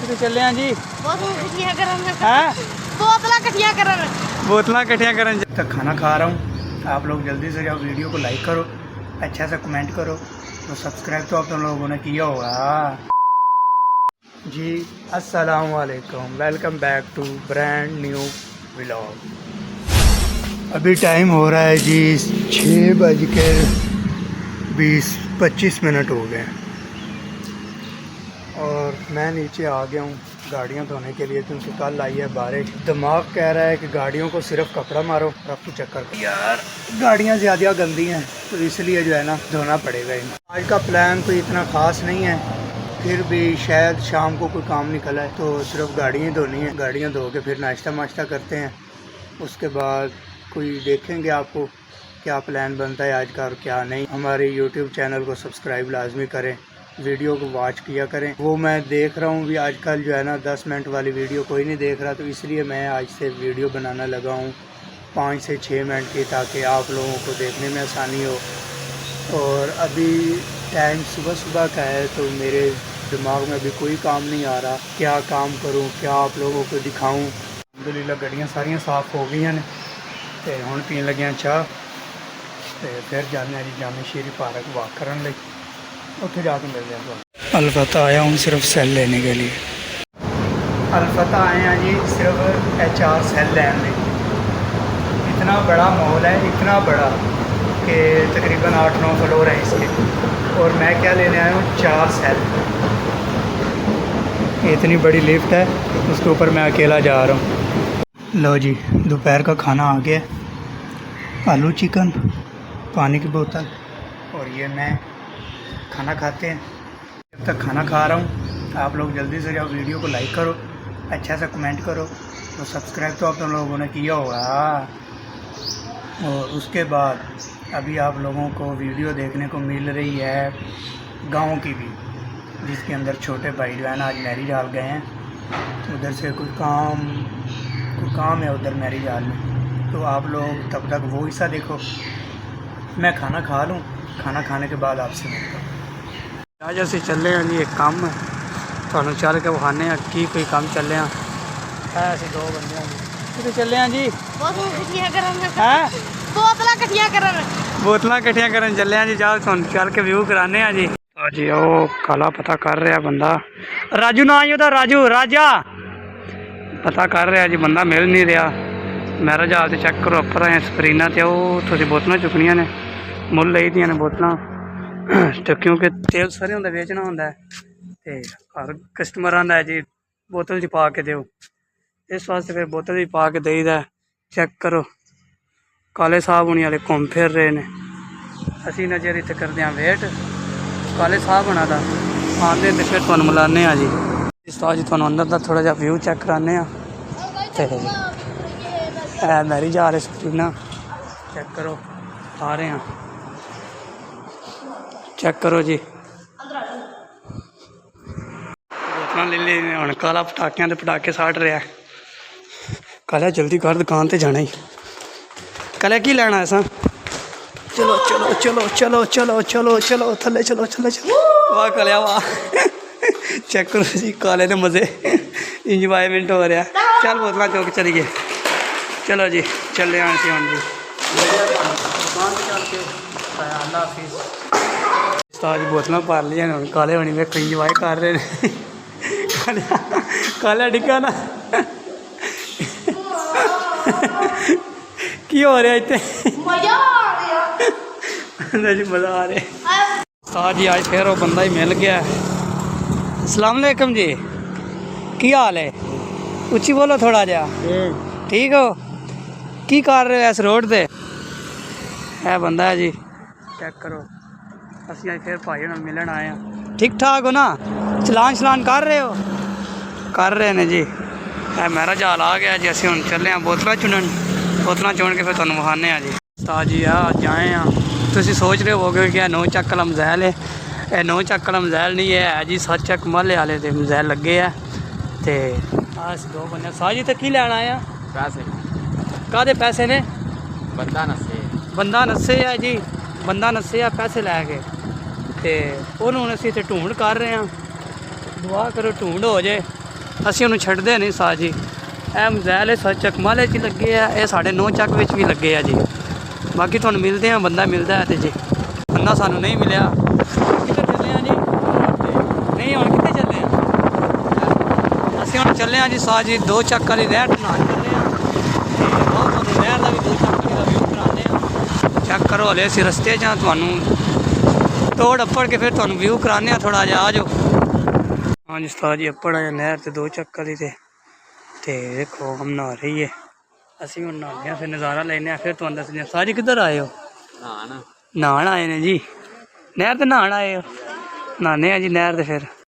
ਕਿਤੇ ਚੱਲੇ ਆ ਜੀ बोतल कट्ठिया करन तक खाना खा रहा हूँ। आप लोग जल्दी से जाओ, वीडियो को लाइक करो, अच्छा सा कमेंट करो, तो सब्सक्राइब तो आप लोगों ने किया होगा जी। अस्सलाम वालेकुम, welcome back to brand new vlog. अभी टाइम हो रहा है जी 6:20-25 हो गए और मैं नीचे आ गया हूँ गाड़ियाँ धोने के लिए, क्योंकि कल आई है बारिश। दिमाग कह रहा है कि गाड़ियों को सिर्फ कपड़ा मारो, रफ्तू चक्कर करो। यार गाड़ियाँ ज़्यादा गंदी हैं, तो इसलिए जो है ना धोना पड़ेगा इन्हें। आज का प्लान कोई इतना ख़ास नहीं है, फिर भी शायद शाम को कोई काम निकला है तो सिर्फ गाड़ियाँ धोनी है। गाड़ियाँ धो के फिर नाश्ता वाश्ता करते हैं, उसके बाद कोई देखेंगे आपको क्या प्लान बनता है आज का और क्या नहीं। हमारे यूट्यूब चैनल को सब्सक्राइब लाजमी करें, वीडियो को वॉच किया करें। वो मैं देख रहा हूँ भी आजकल जो है ना 10 मिनट वाली वीडियो कोई नहीं देख रहा, तो इसलिए मैं आज से वीडियो बनाना लगा हूँ 5 से 6 मिनट की, ताकि आप लोगों को देखने में आसानी हो। और अभी टाइम सुबह का है, तो मेरे दिमाग में अभी कोई काम नहीं आ रहा, क्या काम करूँ, क्या आप लोगों को दिखाऊँ। अल्हम्दुलिल्लाह गड्डियाँ सारियाँ साफ़ हो गई हैं तो हुण पीन लगे चाह, तो फिर जाने जी जामे शेरी पार्क वॉक करने लगे, उत्थे जाके मिलते हैं। अलफता आया हूँ सिर्फ सेल लेने के लिए। अलफता आए हैं जी सिर्फ HR सेल लेने। इतना बड़ा मॉल है, इतना बड़ा कि तकरीबन 8-9 फ्लोर हैं इसके, और मैं क्या लेने आया हूँ 4 सेल। इतनी बड़ी लिफ्ट है, उसके ऊपर मैं अकेला जा रहा हूँ। लो जी दोपहर का खाना आ गया, आलू चिकन, पानी की बोतल, और ये मैं खाना खाते हैं। जब तक खाना खा रहा हूँ आप लोग जल्दी से जाओ, वीडियो को लाइक करो, अच्छा सा कमेंट करो, तो सब्सक्राइब तो आप लोगों ने किया होगा। और उसके बाद अभी आप लोगों को वीडियो देखने को मिल रही है गांव की भी, जिसके अंदर छोटे भाई जो है ना आज मैरिज हॉल गए हैं, उधर से कोई काम है उधर मैरिज हॉल में, तो आप लोग तब तक वो हिस्सा देखो, मैं खाना खा लूँ, खाना खाने के बाद आपसे मिलता हूँ। आज असी चले हैं जी एक काम थानू चल के विखाने की कोई काम चले हैं। असी 2 बंदे हैं जी, चले हैं जी बोतल कट्ठिया करन चले हैं जी। जाओ थानू चल के व्यू कराने हैं जी। जी वो काला पता कर रहा बंदा, राजू ना ही राजू राजा पता कर रहा जी, बंदा मिल नहीं रहा। मैरिज हाल चेक करो उपर आए स्क्रीना तो वो बोतल चुकनिया ने मुल ली दी ने बोतल, तो क्योंकि तेल सारे होंगे बेचना होंगे तो हर कस्टमर आंदा है जी बोतल च पा के दो, इस वास्ते फिर बोतल च पा के देईदा। चेक करो काले साहब होने वाले घूम फिर रहे हैं, असी नज़र इतने करते हैं वेट काले साहब होना था आते तो फिर तुहानू मिलाने जी। इस तरह जी तुहानू अंदर का थोड़ा जहा व्यू चेक कराने मैरिज आ रहे स्क्रीना चेक करो आ रहे हैं, चेक करो जी बोतल ले ली हम। काला पटाखियां के पटाखे साड़ रहा है। काला जल्दी कर दुकान पर जाना ही। काला की लेना है सा, चलो चलो चलो चलो चलो चलो चलो थले चलो चलो चलो, वाह कालिया वाह चेक करो जी काले ने मज़े इंजॉयमेंट हो रहा। चल बोतल चौक चली गए, चलो जी चले हम जी दुकान पर चल के अल्लाह हाफिज़। सारी बोतल भर लिया हम, काले होनी में इंजॉय कर रहे हैं। काला डिग्गा ना की हो रहा इतने जी मज़ा आ रहा साथ जी। आज फिर वो बंदा ही मिल गया। अस्सलाम वालेकुम जी, की हाल है? उच्ची बोलो थोड़ा जा। ठीक हो? की कर रहे हो इस रोड पे? है बंदा है जी, चेक करो। असी आज फिर भाई नाल मिलन आए हैं। ठीक ठाक हो ना? चलान कर रहे हो? कर रहे हैं जी। मेरा जाल आ गया जी, असी हम चले हैं बोतल चुनन, बोतल चुन के फिर तुहानू विखाने जी। उस्ताद जी अज आए हैं, तुम सोच रहे होगे कि 9 चक वाला मज़ैल है, यह 9 चक वाला मज़ैल नहीं है जी, 7 चक महल्ले वाले तो मज़ैल लगे है। तो अस 2 बंदे साह जी तो की लैन आए हैं? पैसे काहदे पैसे ने? बंदा नस्से है जी, बंदा नस्से पैसे लैके, तो उन्होंने असी इतने ढूंढ कर रहे हैं। दुआ करो ढूंढ हो जाए ਅਸੀਂ ਉਹਨੂੰ ਛੱਡਦੇ ਨਹੀਂ ਸਾਹ ਜੀ। ਇਹ ਮਜ਼ੈਲ ਚੱਕਮਾਲੇ 'ਚ ਲੱਗੇ ਆ, ਇਹ ਸਾਡੇ 9 ਚੱਕ ਵਿੱਚ ਵੀ ਲੱਗੇ ਆ ਜੀ। ਬਾਕੀ ਤੁਹਾਨੂੰ ਮਿਲਦੇ ਆ, ਬੰਦਾ ਮਿਲਦਾ ਹੈ ਤੇ ਜੀ ਬੰਦਾ ਸਾਨੂੰ ਨਹੀਂ ਮਿਲਿਆ। ਕਿੱਥੇ ਚੱਲੇ ਆ ਜੀ? ਨਹੀਂ ਹੁਣ ਕਿੱਥੇ ਚੱਲੇ ਆ? ਅਸੀਂ ਹੁਣ ਚੱਲੇ ਆ ਜੀ ਸਾਹ ਜੀ 2 ਚੱਕ ਵਾਲੀ ਨਹਿਰ ਨਹਾਉਣ ਚੱਲੇ ਆ। ਬਹੁਤ ਵਧੀਆ ਨਹਿਰ ਦਾ ਵੀ 2 ਚੱਕ ਵਾਲੀ ਦਾ ਵਿਊ ਕਰਾਉਂਦੇ ਆ। ਚੈੱਕ ਕਰੋ, ਹਲੇ ਅਸੀਂ ਰਸਤੇ 'ਚ ਆ, ਤੁਹਾਨੂੰ ਤੋੜ ਅੱਪੜ ਕੇ ਫਿਰ ਤੁਹਾਨੂੰ ਵਿਊ ਕਰਾਉਂਦੇ ਆ। ਥੋੜ੍ਹਾ ਜਿਹਾ ਆ ਜਾਓ। ਹਾਂਜੀ ਉਸਤਾਦ ਜੀ ਅੱਪੜ ਆਇਆ ਨਹਿਰ ਤੇ 2 ਚੱਕ ਵਾਲੀ ਤੇ ਦੇਖੋ ਹਮ ਨਹਾ ਰਹੀ ਹੈ। ਅਸੀਂ ਹੁਣ ਨਹਾਉਂਦੇ ਹਾਂ, ਫਿਰ ਨਜ਼ਾਰਾ ਲੈਂਦੇ ਹਾਂ, ਫਿਰ ਤੁਹਾਨੂੰ ਦੱਸਦੇ ਹਾਂ। ਸਾਜੀ ਕਿੱਧਰ ਆਏ ਹੋ? ਨਹਾਉਣ ਆਏ ਨੇ ਜੀ। ਨਹਿਰ ਤੇ ਨਹਾਉਣ ਆਏ ਹੋ? ਨਹਾਉਂਦੇ ਹਾਂ ਜੀ ਨਹਿਰ ਤੇ ਫਿਰ।